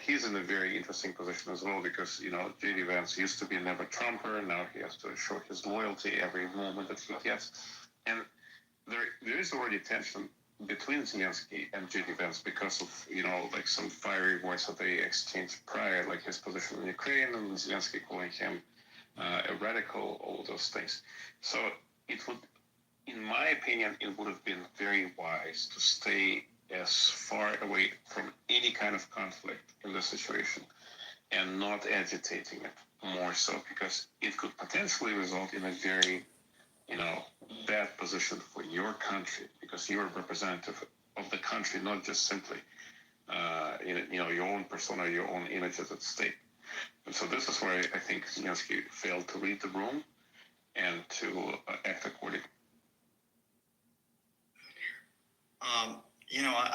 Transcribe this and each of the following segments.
he's in a very interesting position as well because, J.D. Vance used to be a never Trumper. Now he has to show his loyalty every moment that he gets. And there is already tension between Zelensky and J.D. Vance because of, like some fiery words that they exchanged prior, like his position in Ukraine and Zelensky calling him a radical, all those things. So it would, in my opinion, it would have been very wise to stay as far away from any kind of conflict in the situation and not agitating it more so because it could potentially result in a very, bad position for your country because you're a representative of the country, not just simply, your own persona, your own image is at stake. And so this is where I think Zelensky failed to read the room and to act accordingly.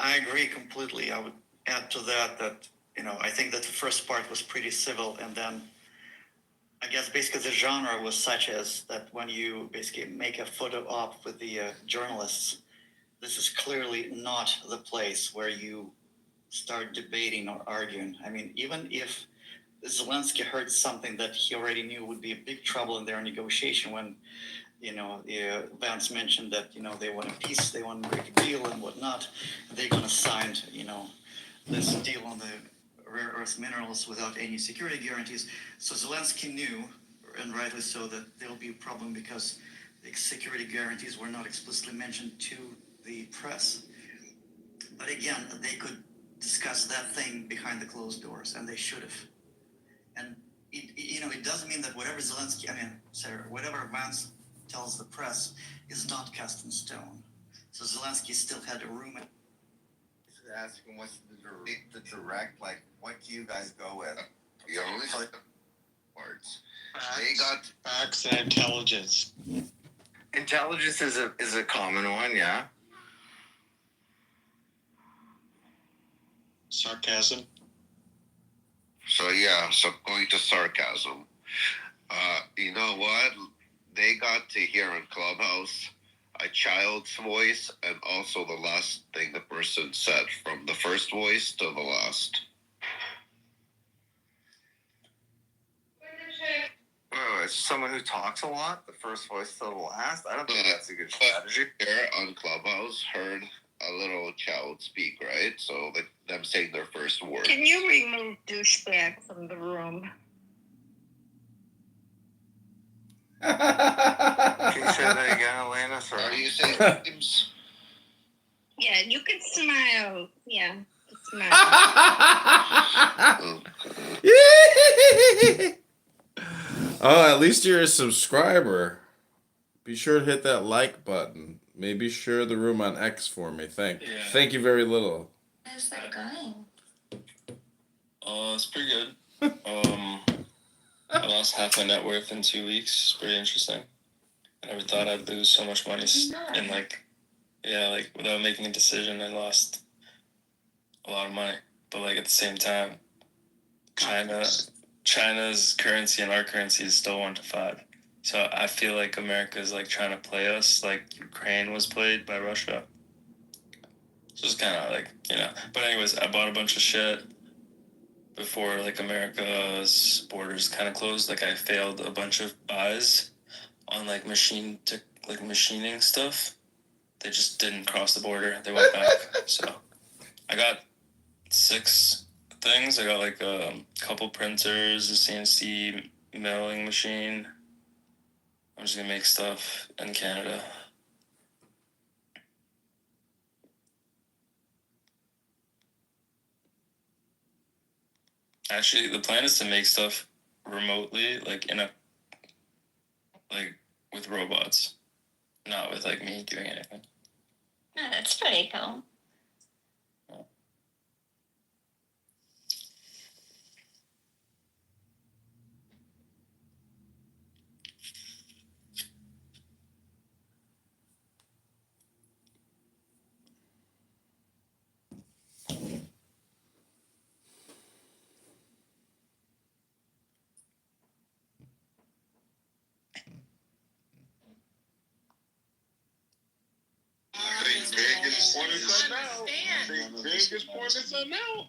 I agree completely. I would add to that, I think that the first part was pretty civil, and then I guess basically the genre was such as that when you basically make a photo op with the journalists, this is clearly not the place where you start debating or arguing. I mean, even if Zelensky heard something that he already knew would be a big trouble in their negotiation when, Vance mentioned that, they want a peace, they want to make a deal and whatnot, they're going to sign, this deal on the rare earth minerals without any security guarantees. So Zelensky knew, and rightly so, that there'll be a problem because the security guarantees were not explicitly mentioned to the press. But again, they could discuss that thing behind the closed doors, and they should have. And it doesn't mean that whatever whatever Vance tells the press is not cast in stone. So Zelensky still had a room. Asking what's the direct, like, what do you guys go with? You only words. They got facts and intelligence. Intelligence is a common one, yeah. Sarcasm. So going to sarcasm. You know what? They got to hear on Clubhouse a child's voice and also the last thing the person said, from the first voice to the last. Wait, someone who talks a lot, the first voice to the last? I don't think that's a good strategy. Here on Clubhouse heard a little child speak, right? So them saying their first word. Can you remove douchebag from the room? Can you say that again, Elena? Sorry. Are you saying names? Yeah, you can smile. Yeah, smile. Oh, at least you're a subscriber. Be sure to hit that like button. Maybe share the room on X for me. Thank you very little. How's that going? It's pretty good. I lost half my net worth in 2 weeks. It's pretty interesting. I never thought I'd lose so much money in without making a decision. I lost a lot of money, but at the same time, China's currency and our currency is still 1 to 5. So I feel like America is trying to play us like Ukraine was played by Russia. So it's kind of But anyways, I bought a bunch of shit before America's borders kind of closed. I failed a bunch of buys on machining stuff. They just didn't cross the border. They went back. So I got 6 things. I got a couple printers, a CNC milling machine. I'm just gonna make stuff in Canada. Actually, the plan is to make stuff remotely, with robots, not with me doing anything. Oh, that's pretty cool. Biggest point is out now.